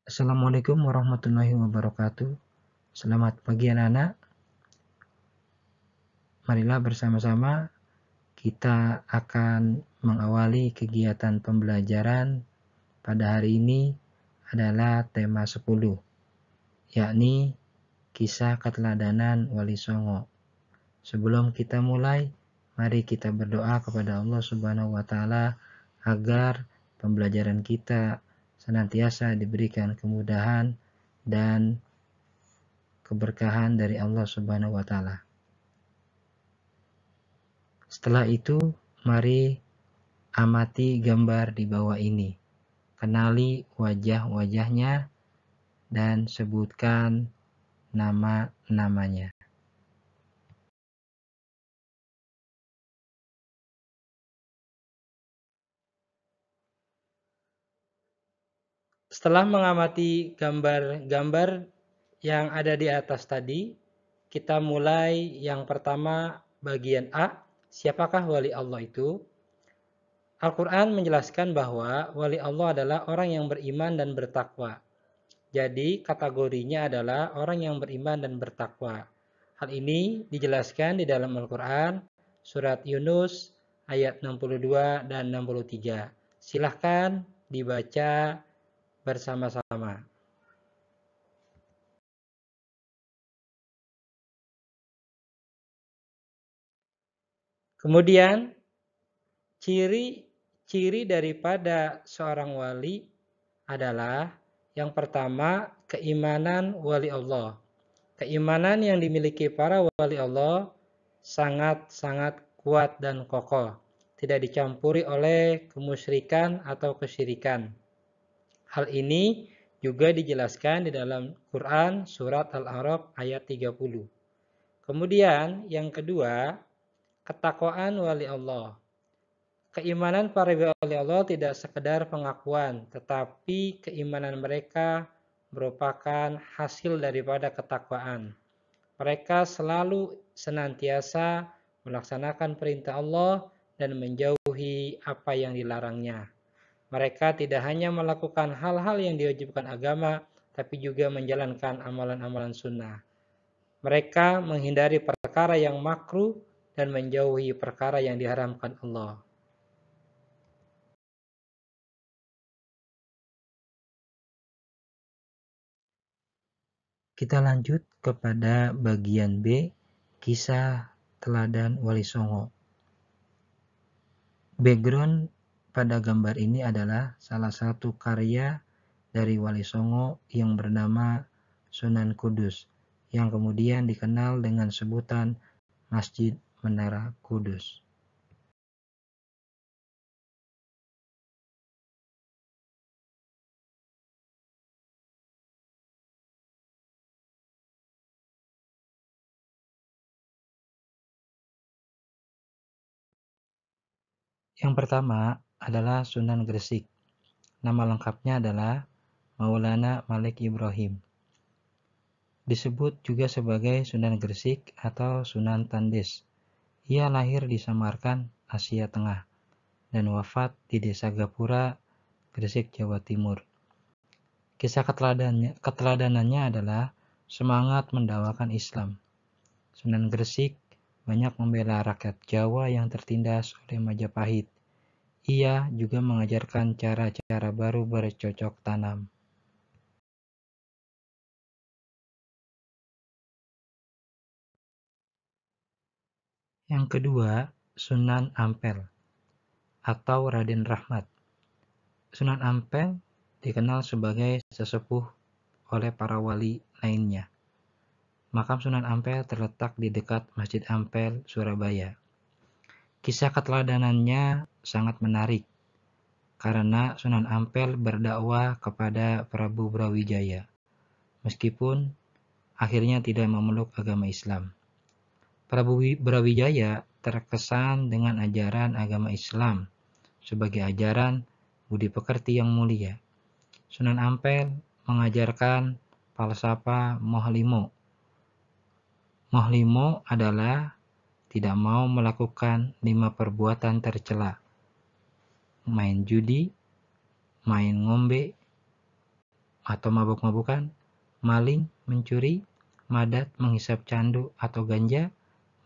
Assalamualaikum warahmatullahi wabarakatuh. Selamat pagi anak-anak. Marilah bersama-sama kita akan mengawali kegiatan pembelajaran pada hari ini adalah tema 10, yakni kisah keteladanan Wali Songo. Sebelum kita mulai, mari kita berdoa kepada Allah Subhanahu wa taala agar pembelajaran kita senantiasa diberikan kemudahan dan keberkahan dari Allah Subhanahu wa taala. Setelah itu, mari amati gambar di bawah ini. Kenali wajah-wajahnya dan sebutkan nama-namanya. Setelah mengamati gambar-gambar yang ada di atas tadi, kita mulai yang pertama bagian A. Siapakah wali Allah itu? Al-Quran menjelaskan bahwa wali Allah adalah orang yang beriman dan bertakwa. Jadi kategorinya adalah orang yang beriman dan bertakwa. Hal ini dijelaskan di dalam Al-Quran, surat Yunus ayat 62 dan 63. Silahkan dibaca bersama-sama. Kemudian ciri daripada seorang wali adalah yang pertama keimanan wali Allah. Keimanan yang dimiliki para wali Allah sangat-sangat kuat dan kokoh, tidak dicampuri oleh kemusyrikan atau kesyirikan. Hal ini juga dijelaskan di dalam Quran surat Al-A'raf ayat 30. Kemudian yang kedua, ketakwaan wali Allah. Keimanan para wali Allah tidak sekedar pengakuan, tetapi keimanan mereka merupakan hasil daripada ketakwaan. Mereka selalu senantiasa melaksanakan perintah Allah dan menjauhi apa yang dilarangnya. Mereka tidak hanya melakukan hal-hal yang diwajibkan agama, tapi juga menjalankan amalan-amalan sunnah. Mereka menghindari perkara yang makruh dan menjauhi perkara yang diharamkan Allah. Kita lanjut kepada bagian B, kisah teladan Wali Songo. Background pada gambar ini adalah salah satu karya dari Wali Songo yang bernama Sunan Kudus, yang kemudian dikenal dengan sebutan Masjid Menara Kudus. Yang pertama adalah Sunan Gresik. Nama lengkapnya adalah Maulana Malik Ibrahim. Disebut juga sebagai Sunan Gresik atau Sunan Tandes. Ia lahir di Samarkand, Asia Tengah, dan wafat di Desa Gapura, Gresik, Jawa Timur. Kisah keteladanannya adalah semangat mendakwakan Islam. Sunan Gresik banyak membela rakyat Jawa yang tertindas oleh Majapahit. Ia juga mengajarkan cara-cara baru bercocok tanam. Yang kedua, Sunan Ampel atau Raden Rahmat. Sunan Ampel dikenal sebagai sesepuh oleh para wali lainnya. Makam Sunan Ampel terletak di dekat Masjid Ampel, Surabaya. Kisah keteladanannya sangat menarik karena Sunan Ampel berdakwah kepada Prabu Brawijaya, meskipun akhirnya tidak memeluk agama Islam. Prabu Brawijaya terkesan dengan ajaran agama Islam sebagai ajaran budi pekerti yang mulia. Sunan Ampel mengajarkan falsafah Mohlimo. Mohlimo adalah tidak mau melakukan 5 perbuatan tercela: main judi, main ngombe, atau mabuk-mabukan, maling, mencuri, madat, menghisap candu atau ganja,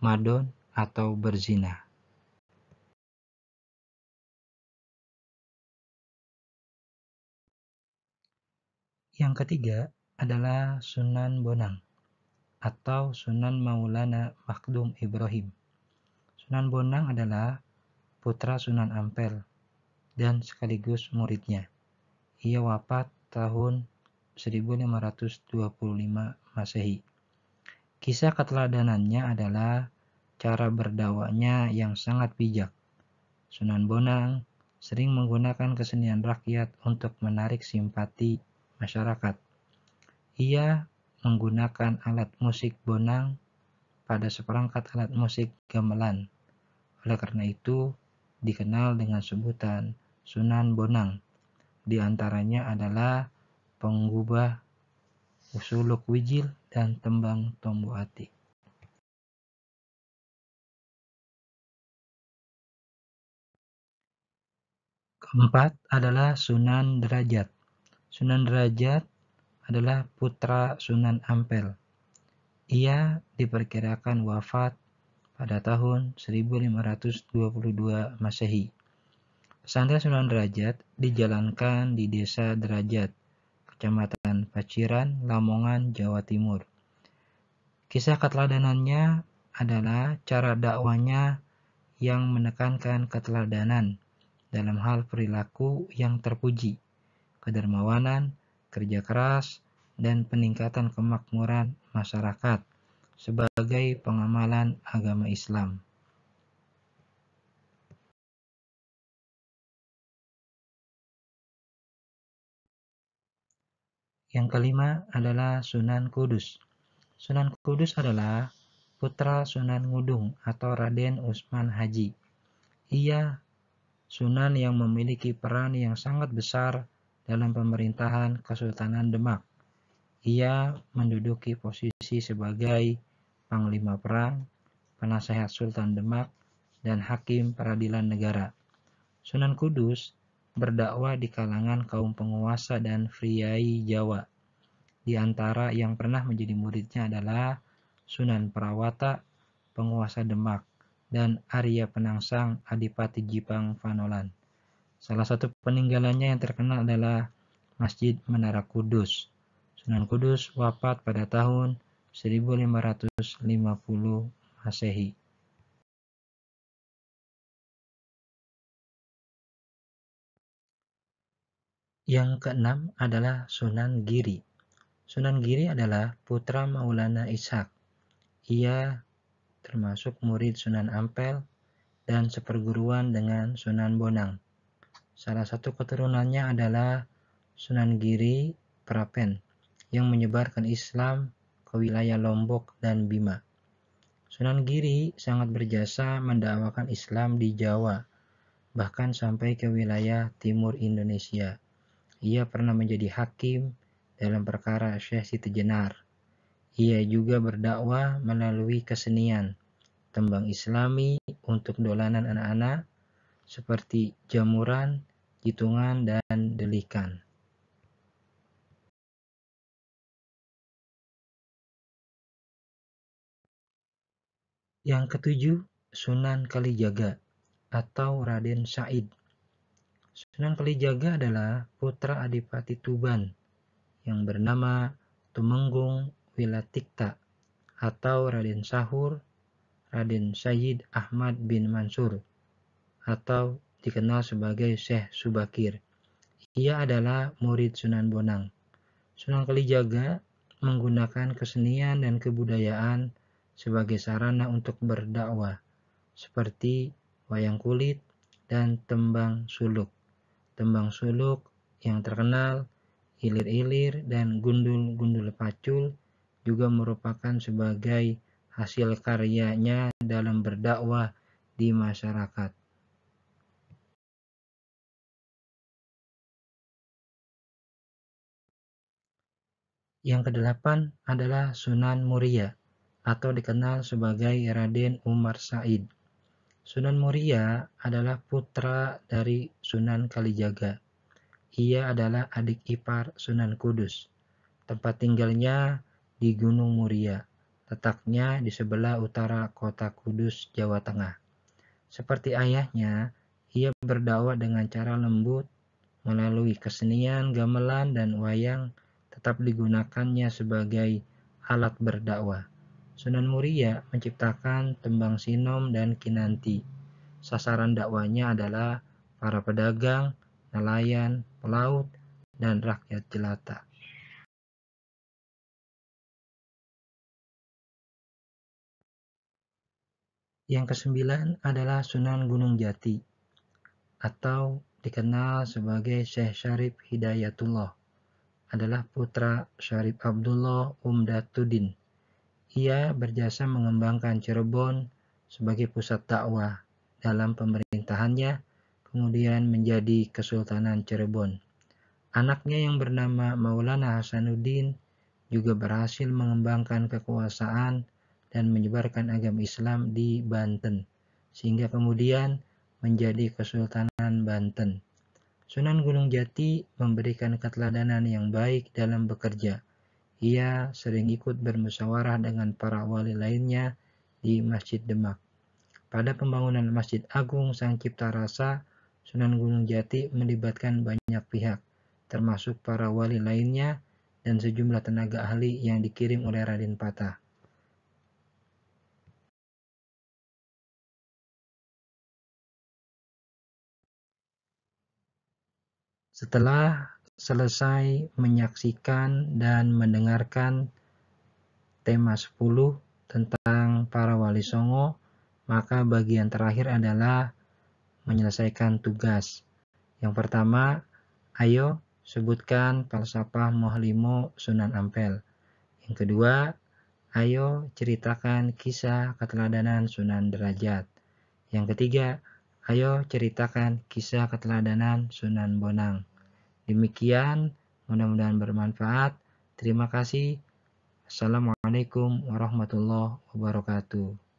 madon, atau berzina. Yang ketiga adalah Sunan Bonang atau Sunan Maulana Makhdum Ibrahim. Sunan Bonang adalah putra Sunan Ampel dan sekaligus muridnya. Ia wafat tahun 1525 Masehi. Kisah keteladanannya adalah cara berdakwahnya yang sangat bijak. Sunan Bonang sering menggunakan kesenian rakyat untuk menarik simpati masyarakat. Ia menggunakan alat musik bonang pada seperangkat alat musik gamelan. Oleh karena itu, dikenal dengan sebutan Sunan Bonang. Di antaranya adalah penggubah, usuluk wijil, dan tembang tombo ati. Keempat adalah Sunan Derajat. Sunan Derajat adalah putra Sunan Ampel. Ia diperkirakan wafat pada tahun 1522 Masehi. Pesantren Sunan Derajat dijalankan di Desa Derajat, Kecamatan Paciran, Lamongan, Jawa Timur. Kisah keteladanannya adalah cara dakwahnya yang menekankan keteladanan dalam hal perilaku yang terpuji, kedermawanan, kerja keras, dan peningkatan kemakmuran masyarakat sebagai pengamalan agama Islam. Yang kelima adalah Sunan Kudus. Sunan Kudus adalah putra Sunan Ngudung atau Raden Usman Haji. Ia Sunan yang memiliki peran yang sangat besar dalam pemerintahan Kesultanan Demak. Ia menduduki posisi sebagai Panglima Perang, Penasehat Sultan Demak, dan Hakim Peradilan Negara. Sunan Kudus berdakwah di kalangan kaum penguasa dan priai Jawa. Di antara yang pernah menjadi muridnya adalah Sunan Prawata, penguasa Demak, dan Arya Penangsang, Adipati Jipang Panolan. Salah satu peninggalannya yang terkenal adalah Masjid Menara Kudus. Sunan Kudus wafat pada tahun 1550 Masehi. Yang keenam adalah Sunan Giri. Sunan Giri adalah putra Maulana Ishak. Ia termasuk murid Sunan Ampel dan seperguruan dengan Sunan Bonang. Salah satu keturunannya adalah Sunan Giri Prapen yang menyebarkan Islam ke wilayah Lombok dan Bima. Sunan Giri sangat berjasa mendakwakan Islam di Jawa, bahkan sampai ke wilayah timur Indonesia. Ia pernah menjadi hakim dalam perkara Syekh Siti Jenar. Ia juga berdakwah melalui kesenian, tembang Islami untuk dolanan anak-anak seperti jamuran, hitungan, dan delikan. Yang ketujuh, Sunan Kalijaga atau Raden Said. Sunan Kalijaga adalah putra Adipati Tuban yang bernama Tumenggung Wilatikta atau Raden Sahur, Raden Sayyid Ahmad bin Mansur, atau dikenal sebagai Syekh Subakir. Ia adalah murid Sunan Bonang. Sunan Kalijaga menggunakan kesenian dan kebudayaan sebagai sarana untuk berdakwah, seperti wayang kulit dan tembang suluk. Tembang suluk yang terkenal, ilir-ilir, dan gundul-gundul pacul juga merupakan sebagai hasil karyanya dalam berdakwah di masyarakat. Yang kedelapan adalah Sunan Muria atau dikenal sebagai Raden Umar Said. Sunan Muria adalah putra dari Sunan Kalijaga. Ia adalah adik ipar Sunan Kudus. Tempat tinggalnya di Gunung Muria, letaknya di sebelah utara kota Kudus, Jawa Tengah. Seperti ayahnya, ia berdakwah dengan cara lembut melalui kesenian, gamelan, dan wayang tetap digunakannya sebagai alat berdakwah. Sunan Muria menciptakan tembang sinom dan kinanti. Sasaran dakwanya adalah para pedagang, nelayan, pelaut, dan rakyat jelata. Yang kesembilan adalah Sunan Gunung Jati, atau dikenal sebagai Syekh Syarif Hidayatullah, adalah putra Syarif Abdullah Umdatuddin. Ia berjasa mengembangkan Cirebon sebagai pusat dakwah dalam pemerintahannya, kemudian menjadi Kesultanan Cirebon. Anaknya yang bernama Maulana Hasanuddin juga berhasil mengembangkan kekuasaan dan menyebarkan agama Islam di Banten, sehingga kemudian menjadi Kesultanan Banten. Sunan Gunung Jati memberikan keteladanan yang baik dalam bekerja. Ia sering ikut bermusyawarah dengan para wali lainnya di Masjid Demak. Pada pembangunan Masjid Agung Sang Cipta Rasa, Sunan Gunung Jati melibatkan banyak pihak, termasuk para wali lainnya dan sejumlah tenaga ahli yang dikirim oleh Raden Patah. Setelah selesai menyaksikan dan mendengarkan tema 10 tentang para wali songo, maka bagian terakhir adalah menyelesaikan tugas. Yang pertama, ayo sebutkan falsafah Mohlimo Sunan Ampel. Yang kedua, ayo ceritakan kisah keteladanan Sunan Derajat. Yang ketiga, ayo ceritakan kisah keteladanan Sunan Bonang. Demikian, mudah-mudahan bermanfaat. Terima kasih. Assalamualaikum warahmatullahi wabarakatuh.